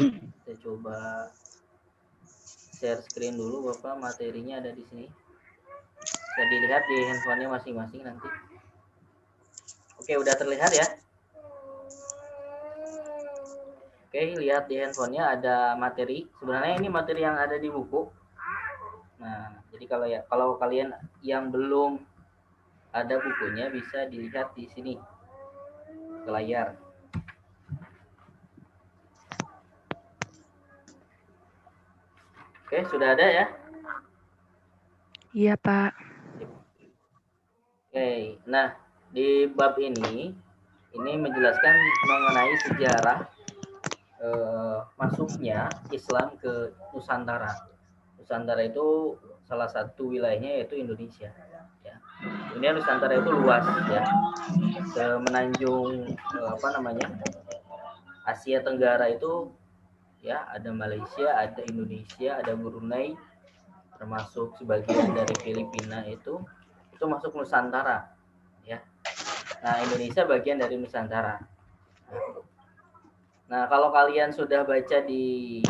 Kita coba share screen dulu Bapak, materinya ada di sini. Bisa dilihat di handphonenya masing-masing nanti. Oke, udah terlihat ya? Oke, lihat di handphonenya ada materi. Sebenarnya ini materi yang ada di buku. Nah, jadi kalau kalian yang belum ada bukunya bisa dilihat di sini ke layar. Oke, sudah ada ya? Iya, Pak. Oke, nah di bab ini menjelaskan mengenai sejarah masuknya Islam ke Nusantara. Nusantara itu salah satu wilayahnya yaitu Indonesia. Ya. Kemudian Nusantara itu luas ya, semenanjung Asia Tenggara itu ya ada Malaysia, ada Indonesia, ada Brunei, termasuk sebagian dari Filipina itu masuk Nusantara ya. Nah, Indonesia bagian dari Nusantara. Nah, kalau kalian sudah baca di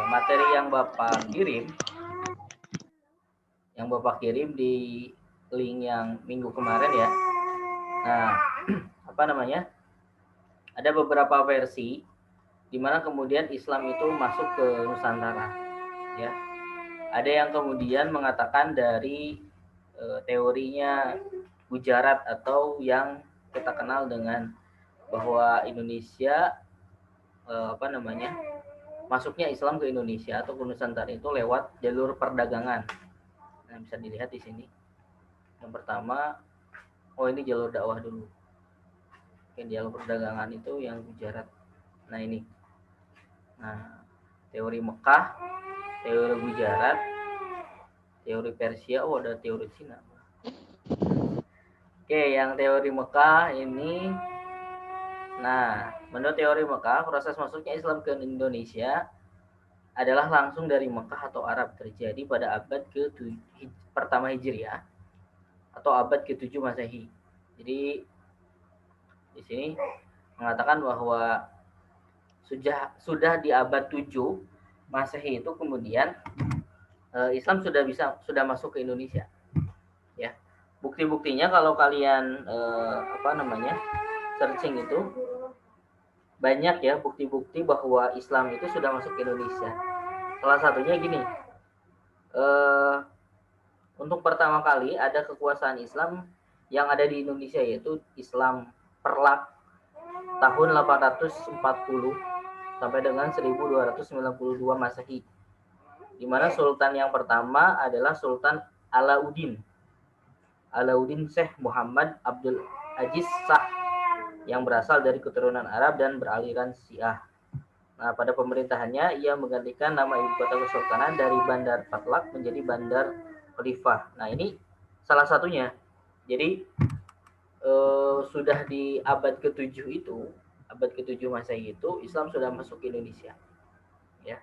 materi yang Bapak kirim di link yang minggu kemarin ya. Nah, ada beberapa versi di mana kemudian Islam itu masuk ke Nusantara ya. Ada yang kemudian mengatakan dari teorinya Gujarat atau yang kita kenal dengan bahwa Indonesia masuknya Islam ke Indonesia atau ke Nusantara itu lewat jalur perdagangan. Nah, bisa dilihat di sini. Yang pertama, ini jalur dakwah dulu. Oke, jalur perdagangan itu yang Gujarat. Nah, ini. Nah, teori Mekah, teori Gujarat, teori Persia, ada teori Cina. Oke, yang teori Mekah ini, nah, menurut teori Mekah, proses masuknya Islam ke Indonesia adalah langsung dari Mekah atau Arab, terjadi pada abad pertama Hijriah atau abad ke-7 Masehi. Jadi di sini mengatakan bahwa sudah di abad 7 Masehi itu kemudian Islam sudah masuk ke Indonesia. Ya. Bukti-buktinya kalau kalian searching itu banyak ya bukti-bukti bahwa Islam itu sudah masuk ke Indonesia. Salah satunya gini, untuk pertama kali ada kekuasaan Islam yang ada di Indonesia yaitu Islam Perlak tahun 840 sampai dengan 1292 Masehi. Di mana sultan yang pertama adalah Sultan Alauddin Syekh Muhammad Abdul Aziz Shah yang berasal dari keturunan Arab dan beraliran Syiah. Nah, pada pemerintahannya ia menggantikan nama ibu kota kesultanan dari Bandar Patlak menjadi Bandar Khalifah. Nah, ini salah satunya. Jadi sudah di abad ke-7 itu, abad ke-7 Masehi itu Islam sudah masuk ke Indonesia. Ya.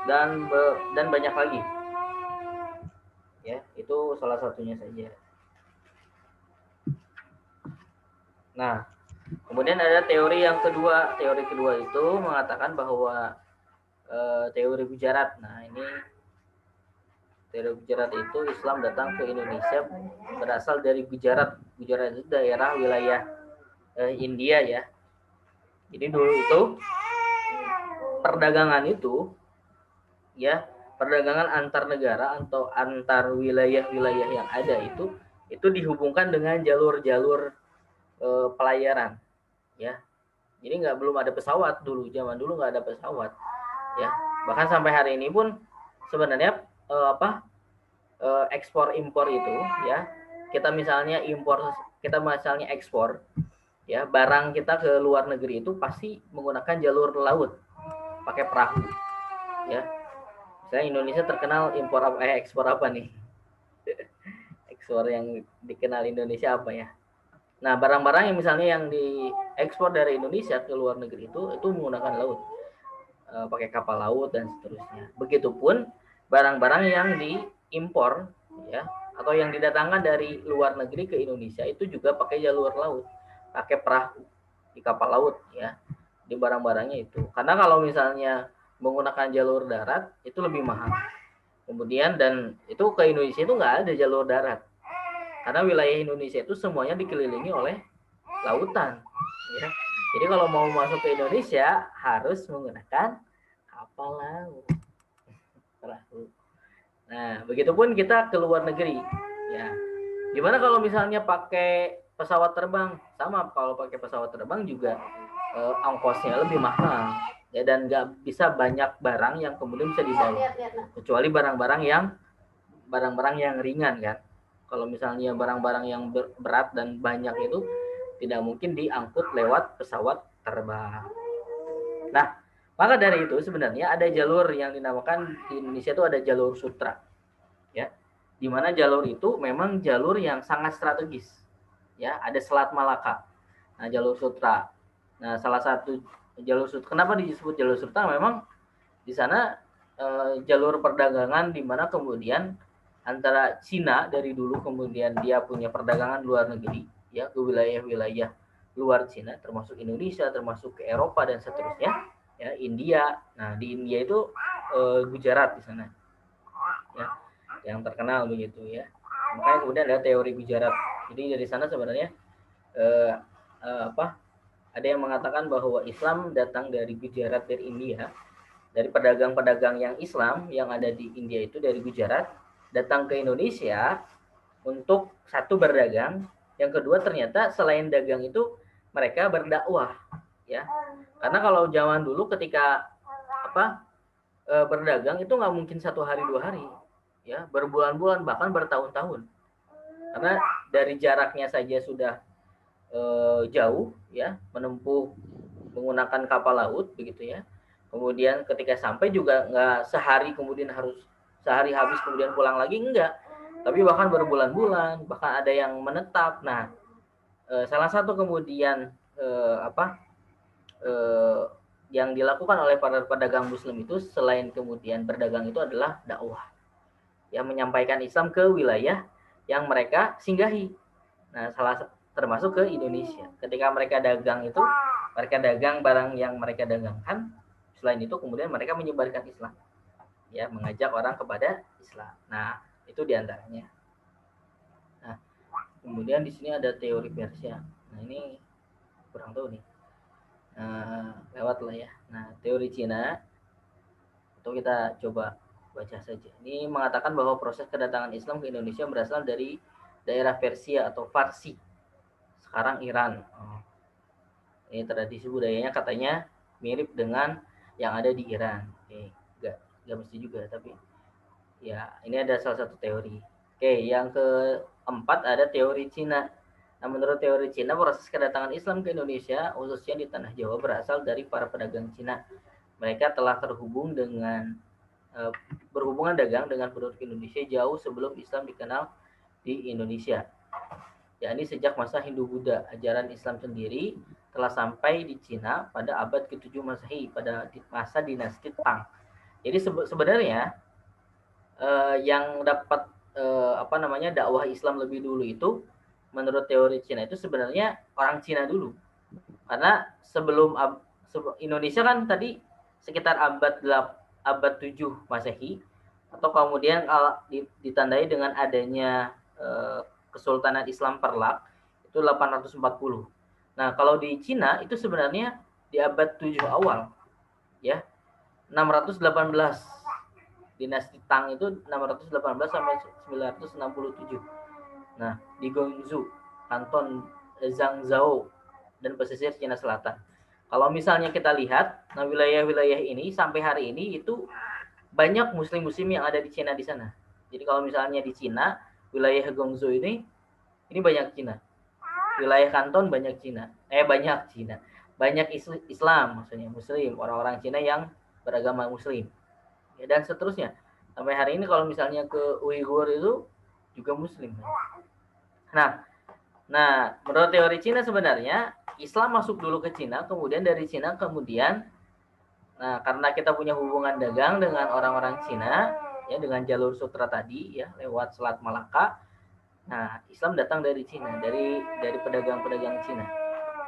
Dan banyak lagi. Ya, itu salah satunya saja. Nah, kemudian ada teori yang kedua. Teori kedua itu mengatakan bahwa teori Gujarat. Nah, ini teori Gujarat itu Islam datang ke Indonesia berasal dari Gujarat. Gujarat itu daerah wilayah India ya. Jadi dulu itu perdagangan itu ya, perdagangan antar negara atau antar wilayah-wilayah yang ada itu dihubungkan dengan jalur-jalur pelayaran ya. Jadi belum ada pesawat dulu, zaman dulu nggak ada pesawat ya. Bahkan sampai hari ini pun sebenarnya ekspor impor itu ya, kita misalnya ekspor ya, barang kita ke luar negeri itu pasti menggunakan jalur laut pakai perahu ya. Misalnya Indonesia terkenal ekspor apa nih? Ekspor yang dikenal Indonesia apa ya? Nah, barang-barang yang misalnya yang diekspor dari Indonesia ke luar negeri itu menggunakan laut, pakai kapal laut dan seterusnya. Begitupun barang-barang yang diimpor ya atau yang didatangkan dari luar negeri ke Indonesia itu juga pakai jalur laut, pakai perahu di kapal laut ya, di barang-barangnya itu. Karena kalau misalnya menggunakan jalur darat itu lebih mahal. Kemudian dan itu ke Indonesia itu nggak ada jalur darat. Karena wilayah Indonesia itu semuanya dikelilingi oleh lautan ya. Jadi kalau mau masuk ke Indonesia harus menggunakan kapal laut. Perahu. Nah, begitupun kita ke luar negeri ya. Gimana kalau misalnya pakai pesawat terbang? Sama, kalau pakai pesawat terbang juga ongkosnya lebih mahal ya, dan nggak bisa banyak barang yang kemudian bisa dibawa, kecuali barang-barang yang ringan kan. Kalau misalnya barang-barang yang berat dan banyak itu tidak mungkin diangkut lewat pesawat terbang. Nah, maka dari itu sebenarnya ada jalur yang dinamakan di Indonesia itu ada jalur sutra ya, di mana jalur itu memang jalur yang sangat strategis ya, ada Selat Malaka. Nah, jalur sutra. Nah, salah satu jalur sutra, kenapa disebut jalur sutra? Memang di sana jalur perdagangan di mana kemudian antara Cina dari dulu kemudian dia punya perdagangan luar negeri ya, ke wilayah-wilayah luar Cina termasuk Indonesia, termasuk ke Eropa dan seterusnya ya, India. Nah, di India itu Gujarat di sana ya, yang terkenal begitu ya. Makanya kemudian ada teori Gujarat. Jadi dari sana sebenarnya ada yang mengatakan bahwa Islam datang dari Gujarat, dari India, dari pedagang-pedagang yang Islam yang ada di India itu dari Gujarat datang ke Indonesia untuk satu berdagang, yang kedua ternyata selain dagang itu mereka berdakwah ya. Karena kalau zaman dulu ketika berdagang itu nggak mungkin 1 hari 2 hari ya, berbulan-bulan bahkan bertahun-tahun, karena dari jaraknya saja sudah jauh ya, menempuh menggunakan kapal laut begitu ya. Kemudian ketika sampai juga nggak sehari kemudian harus sehari habis kemudian pulang lagi, enggak, tapi bahkan berbulan-bulan, bahkan ada yang menetap. Nah, salah satu kemudian yang dilakukan oleh para pedagang muslim itu selain kemudian berdagang itu adalah dakwah, yang menyampaikan Islam ke wilayah yang mereka singgahi. Nah, termasuk ke Indonesia. Ketika mereka dagang itu, mereka dagang barang yang mereka dagangkan. Selain itu kemudian mereka menyebarkan Islam, ya, mengajak orang kepada Islam. Nah, itu diantaranya. Nah, kemudian di sini ada teori Persia. Nah, ini kurang tahu nih. Lewat lah ya. Nah, teori Cina itu kita coba baca saja. Ini mengatakan bahwa proses kedatangan Islam ke Indonesia berasal dari daerah Persia atau Farsi, sekarang Iran. Ini tradisi budayanya katanya mirip dengan yang ada di Iran. Nggak mesti juga, tapi ya ini ada salah satu teori. Yang keempat ada teori Cina. Nah, menurut teori Cina, proses kedatangan Islam ke Indonesia, khususnya di tanah Jawa, berasal dari para pedagang Cina. Mereka telah berhubungan dagang dengan penduduk Indonesia jauh sebelum Islam dikenal di Indonesia. Yakni sejak masa Hindu-Buddha, ajaran Islam sendiri telah sampai di Cina pada abad ke-7 Masehi, pada masa dinasti Tang. Jadi sebenarnya yang dapat dakwah Islam lebih dulu itu menurut teori Cina itu sebenarnya orang Cina dulu. Karena sebelum Indonesia kan tadi sekitar abad 7 Masehi, atau kemudian ditandai dengan adanya Kesultanan Islam Perlak itu 840. Nah, kalau di Cina itu sebenarnya di abad 7 awal ya, 618. Dinasti Tang itu 618 sampai 967. Nah, di Guangzhou, Kanton Zhangzhou dan pesisir Cina Selatan. Kalau misalnya kita lihat, nah wilayah-wilayah ini sampai hari ini itu banyak muslim-muslim yang ada di Cina di sana. Jadi kalau misalnya di Cina, wilayah Guangzhou ini banyak Cina. Wilayah Kanton banyak Cina. Banyak Islam, maksudnya muslim, orang-orang Cina yang beragama muslim. Ya, dan seterusnya. Sampai hari ini kalau misalnya ke Uighur itu juga muslim. Nah, menurut teori Cina sebenarnya Islam masuk dulu ke Cina, kemudian dari Cina karena kita punya hubungan dagang dengan orang-orang Cina ya, dengan jalur sutra tadi ya, lewat Selat Malaka. Nah, Islam datang dari Cina, dari pedagang-pedagang Cina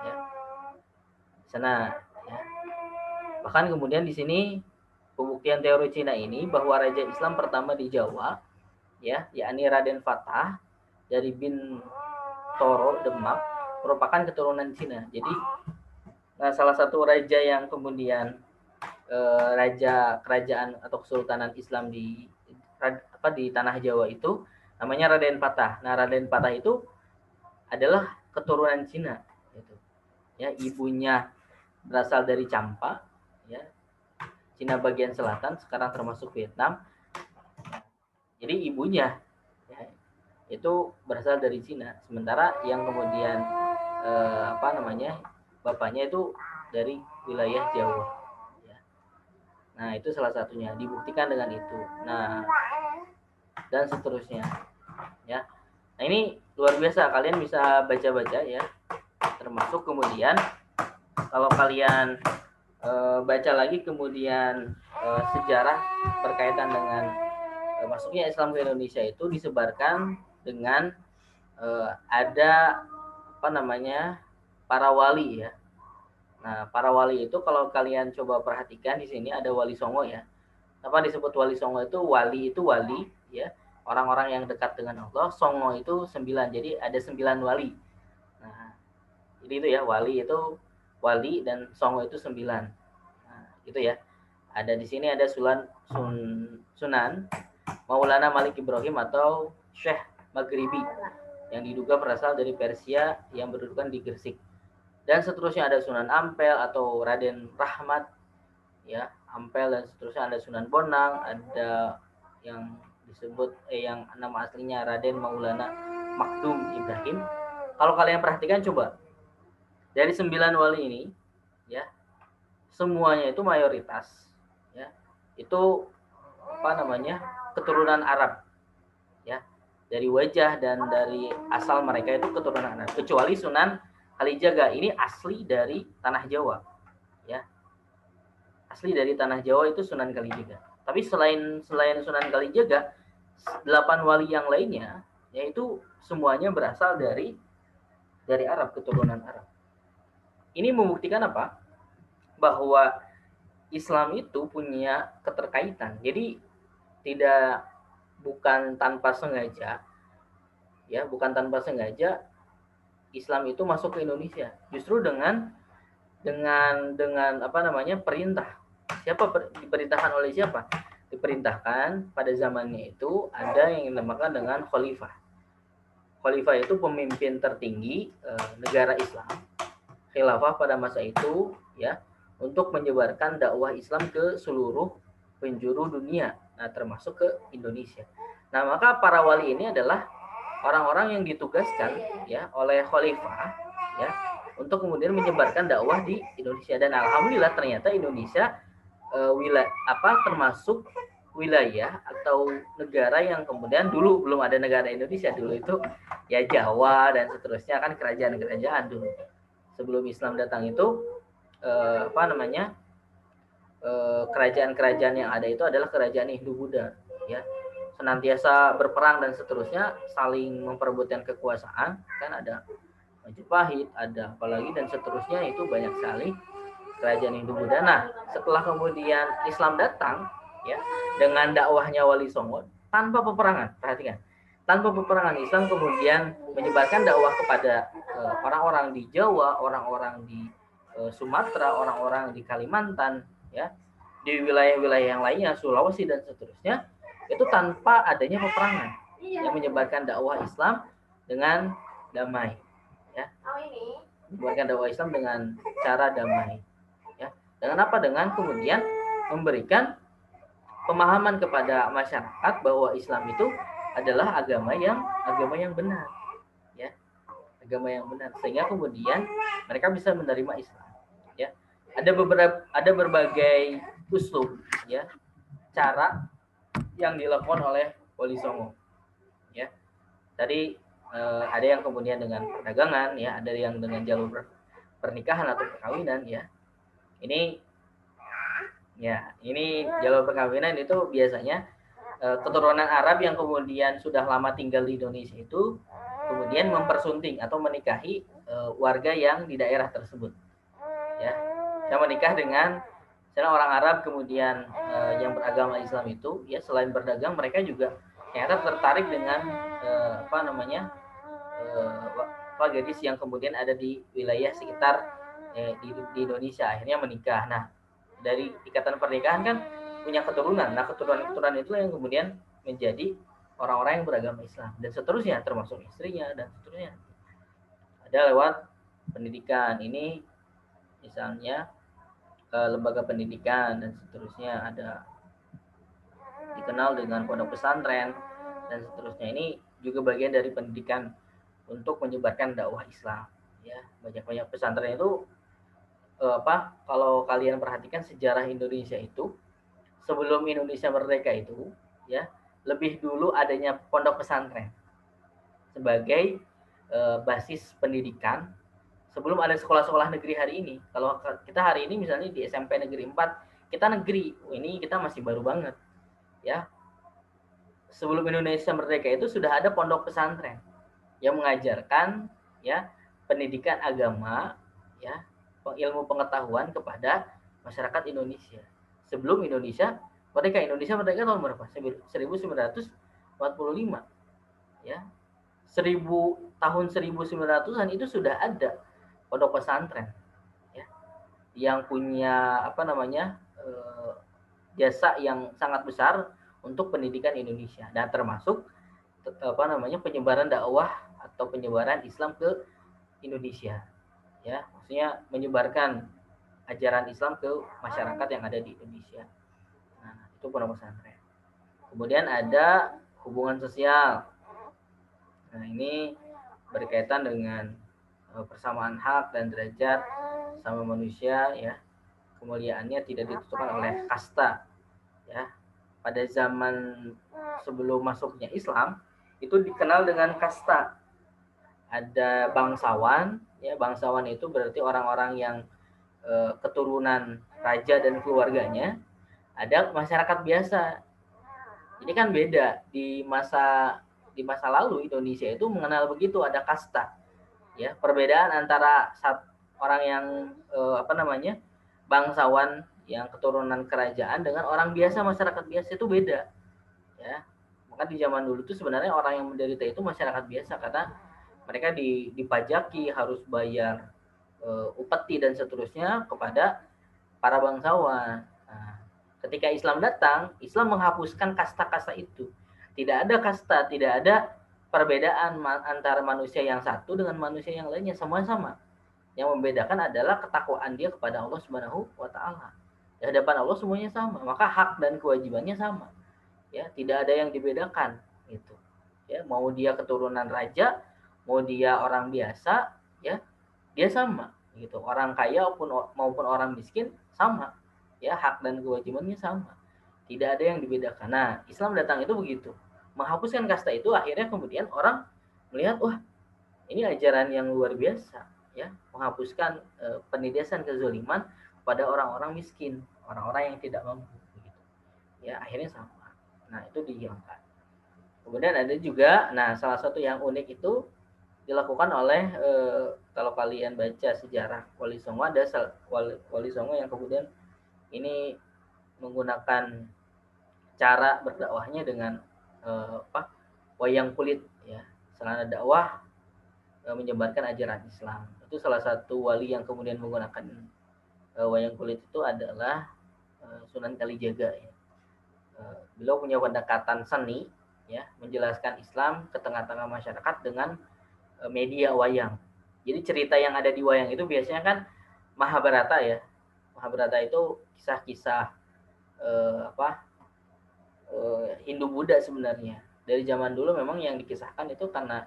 ya. sana. Ya. Bahkan kemudian di sini pembuktian teori Cina ini bahwa raja Islam pertama di Jawa, ya, yakni Raden Fatah dari bin Toro Demak, merupakan keturunan Cina. Jadi, nah, salah satu raja yang kemudian raja kerajaan atau kesultanan Islam di tanah Jawa itu namanya Raden Fatah. Nah, Raden Fatah itu adalah keturunan Cina, gitu. Ya, ibunya berasal dari Champa, ya, Cina bagian selatan, sekarang termasuk Vietnam. Jadi ibunya, ya, itu berasal dari Cina. Sementara yang kemudian bapaknya itu dari wilayah Jawa. Ya. Nah, itu salah satunya, dibuktikan dengan itu. Nah, dan seterusnya. Ya. Nah, ini luar biasa, kalian bisa baca-baca ya. Termasuk kemudian kalau kalian baca lagi kemudian sejarah berkaitan dengan masuknya Islam ke Indonesia itu disebarkan dengan ada para wali ya. Nah, para wali itu kalau kalian coba perhatikan di sini ada Wali Songo ya. Apa disebut Wali Songo itu? Wali itu wali ya, orang-orang yang dekat dengan Allah. Songo itu 9, jadi ada 9 wali. Nah, jadi itu ya, wali itu wali dan Songo itu 9. Nah, gitu ya. Ada di sini ada Sunan Maulana Malik Ibrahim atau Syekh Maghribi yang diduga berasal dari Persia yang berdudukan di Gresik. Dan seterusnya ada Sunan Ampel atau Raden Rahmat, ya, Ampel, dan seterusnya ada Sunan Bonang, ada yang disebut yang nama aslinya Raden Maulana Makdum Ibrahim. Kalau kalian perhatikan coba, dari 9 wali ini, ya, semuanya itu mayoritas, ya, itu keturunan Arab, ya, dari wajah dan dari asal mereka itu keturunan Arab, kecuali Sunan Kalijaga ini asli dari tanah Jawa, ya, asli dari tanah Jawa itu Sunan Kalijaga. Tapi selain Sunan Kalijaga, 8 wali yang lainnya yaitu semuanya berasal dari Arab, keturunan Arab. Ini membuktikan apa? Bahwa Islam itu punya keterkaitan. Jadi bukan tanpa sengaja, ya, bukan tanpa sengaja Islam itu masuk ke Indonesia. Justru dengan perintah. Diperintahkan oleh siapa? Diperintahkan pada zamannya itu ada yang dinamakan dengan khalifah. Khalifah itu pemimpin tertinggi negara Islam. Khilafah pada masa itu, ya, untuk menyebarkan dakwah Islam ke seluruh penjuru dunia, nah, termasuk ke Indonesia. Nah, maka para wali ini adalah orang-orang yang ditugaskan, ya, oleh khalifah, ya, untuk kemudian menyebarkan dakwah di Indonesia. Dan alhamdulillah ternyata Indonesia termasuk wilayah atau negara yang kemudian dulu belum ada negara Indonesia, dulu itu ya Jawa dan seterusnya kan kerajaan-kerajaan dulu. Sebelum Islam datang itu kerajaan-kerajaan yang ada itu adalah kerajaan Hindu-Buddha, ya, senantiasa berperang dan seterusnya, saling memperebutkan kekuasaan, kan ada Majapahit, ada apalagi dan seterusnya, itu banyak sekali kerajaan Hindu-Buddha. Nah, setelah kemudian Islam datang, ya, dengan dakwahnya Wali Songo tanpa peperangan, perhatikan, tanpa peperangan, Islam kemudian menyebarkan dakwah kepada orang-orang di Jawa, orang-orang di Sumatera, orang-orang di Kalimantan, ya, di wilayah-wilayah yang lainnya, Sulawesi dan seterusnya, itu tanpa adanya peperangan, yang menyebarkan dakwah Islam dengan damai, ya, menyebarkan dakwah Islam dengan cara damai, ya, dengan apa? Dengan kemudian memberikan pemahaman kepada masyarakat bahwa Islam itu adalah agama yang benar, ya, agama yang benar, sehingga kemudian mereka bisa menerima Islam, ya. Ada berbagai uslub, ya, cara yang dilakukan oleh Wali Songo, ya. Tadi ada yang kemudian dengan perdagangan, ya, ada yang dengan jalur pernikahan atau perkawinan, ya. Ini jalur perkawinan itu biasanya keturunan Arab yang kemudian sudah lama tinggal di Indonesia itu kemudian mempersunting atau menikahi warga yang di daerah tersebut. Ya, saya menikah dengan misalnya orang Arab, kemudian yang beragama Islam itu, ya selain berdagang mereka juga ternyata tertarik dengan gadis yang kemudian ada di wilayah sekitar di Indonesia, akhirnya menikah. Nah, dari ikatan pernikahan kan punya keturunan. Nah, keturunan itu yang kemudian menjadi orang-orang yang beragama Islam dan seterusnya, termasuk istrinya dan seterusnya. Ada lewat pendidikan ini, misalnya lembaga pendidikan dan seterusnya, ada dikenal dengan pondok pesantren dan seterusnya. Ini juga bagian dari pendidikan untuk menyebarkan dakwah Islam. Ya, banyak pesantren itu kalau kalian perhatikan sejarah Indonesia itu, sebelum Indonesia merdeka itu, ya lebih dulu adanya pondok pesantren sebagai basis pendidikan sebelum ada sekolah-sekolah negeri hari ini. Kalau kita hari ini misalnya di SMP Negeri 4, kita negeri, ini kita masih baru banget. Ya. Sebelum Indonesia merdeka itu sudah ada pondok pesantren yang mengajarkan ya pendidikan agama, ya, ilmu pengetahuan kepada masyarakat Indonesia. Sebelum Indonesia merdeka tahun berapa? 1945. Ya. Tahun 1900-an itu sudah ada pondok pesantren, ya, yang punya jasa yang sangat besar untuk pendidikan Indonesia, dan termasuk penyebaran dakwah atau penyebaran Islam ke Indonesia, ya, maksudnya menyebarkan ajaran Islam ke masyarakat yang ada di Indonesia. Nah, itu pondok pesantren. Kemudian ada hubungan sosial. Nah, ini berkaitan dengan persamaan hak dan derajat sama manusia, ya. Kemuliaannya tidak ditentukan oleh kasta, ya. Pada zaman sebelum masuknya Islam itu dikenal dengan kasta. Ada bangsawan, ya, bangsawan itu berarti orang-orang yang keturunan raja dan keluarganya. Ada masyarakat biasa. Ini kan beda di masa lalu Indonesia itu mengenal begitu, ada kasta. Ya, perbedaan antara orang yang bangsawan yang keturunan kerajaan dengan orang biasa, masyarakat biasa itu beda. Ya, maka di zaman dulu itu sebenarnya orang yang menderita itu masyarakat biasa, karena mereka dipajaki, harus bayar upeti dan seterusnya kepada para bangsawan. Nah, ketika Islam datang, Islam menghapuskan kasta-kasta itu. Tidak ada kasta, tidak ada perbedaan antara manusia yang satu dengan manusia yang lainnya, semua sama. Yang membedakan adalah ketakwaan dia kepada Allah Subhanahu wa taala. Di hadapan Allah semuanya sama, maka hak dan kewajibannya sama. Ya, tidak ada yang dibedakan itu. Ya, mau dia keturunan raja, mau dia orang biasa, ya, dia sama gitu. Orang kaya maupun orang miskin sama. Ya, hak dan kewajibannya sama. Tidak ada yang dibedakan. Nah, Islam datang itu begitu. Menghapuskan kasta itu, akhirnya kemudian orang melihat, wah, ini ajaran yang luar biasa, ya, menghapuskan penindasan kezaliman pada orang-orang miskin, orang-orang yang tidak mampu begitu. Ya, akhirnya sama. Nah, itu dihilangkan. Kemudian ada juga, nah, salah satu yang unik itu dilakukan oleh kalau kalian baca sejarah Wali Songo, ada Wali Songo yang kemudian ini menggunakan cara berdakwahnya dengan wayang kulit, ya, sarana dakwah menyebarkan ajaran Islam. Itu salah satu wali yang kemudian menggunakan wayang kulit itu adalah Sunan Kalijaga, ya. Beliau punya pendekatan seni, ya, menjelaskan Islam ke tengah-tengah masyarakat dengan media wayang. Jadi cerita yang ada di wayang itu biasanya kan Mahabharata, ya. Mahabharata itu kisah-kisah Hindu Buddha sebenarnya. Dari zaman dulu memang yang dikisahkan itu karena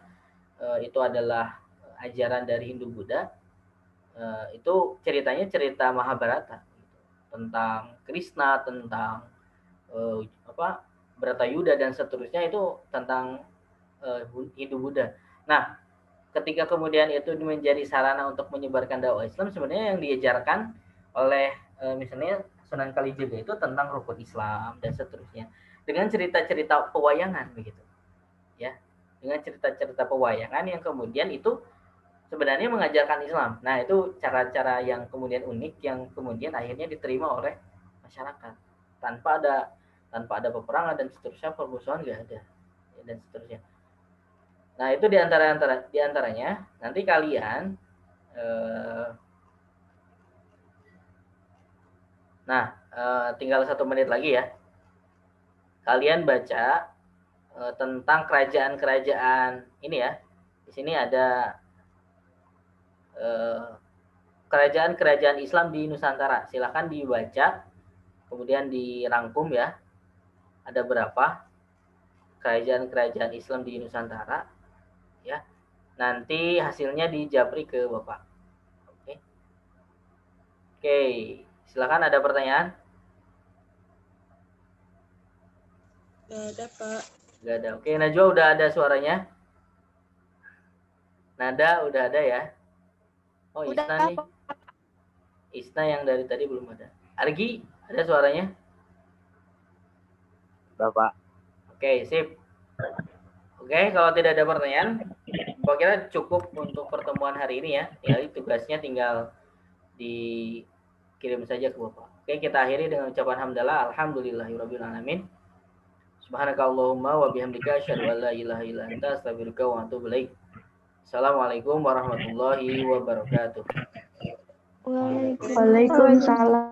itu adalah ajaran dari Hindu Buddha. Itu ceritanya cerita Mahabharata tentang Krishna, tentang Bharatayuda dan seterusnya, itu tentang Hindu Buddha. Nah, ketika kemudian itu menjadi sarana untuk menyebarkan dakwah Islam, sebenarnya yang diajarkan oleh misalnya Sunan Kalijaga itu tentang rukun Islam dan seterusnya, dengan cerita-cerita pewayangan begitu, ya, dengan cerita-cerita pewayangan yang kemudian itu sebenarnya mengajarkan Islam. Nah, itu cara-cara yang kemudian unik yang kemudian akhirnya diterima oleh masyarakat tanpa ada peperangan dan seterusnya, permusuhan nggak ada dan seterusnya. Nah, itu diantaranya nanti kalian tinggal 1 menit lagi ya. Kalian baca tentang kerajaan-kerajaan ini ya. Di sini ada kerajaan-kerajaan Islam di Nusantara. Silakan dibaca, kemudian dirangkum ya. Ada berapa kerajaan-kerajaan Islam di Nusantara ya. Nanti hasilnya dijapri ke Bapak. Oke. Oke, silakan ada pertanyaan? Gak ada, Pak. Gak ada. Oke, Najwa udah ada suaranya? Nada udah ada ya? Oh, Udah, Isna nih. Isna yang dari tadi belum ada. Argi, ada suaranya? Bapak. Oke, sip. Oke, kalau tidak ada pertanyaan, saya kira cukup untuk pertemuan hari ini ya. Ya, tugasnya tinggal dikirim saja ke Bapak. Oke, kita akhiri dengan ucapan hamdalah. Alhamdulillahirabbil alamin. Subhanakallahumma wa bihamdika asyhadu an la ilaha illa anta astaghfiruka wa atubu ilaik. Assalamualaikum warahmatullahi wabarakatuh. Waalaikumsalam.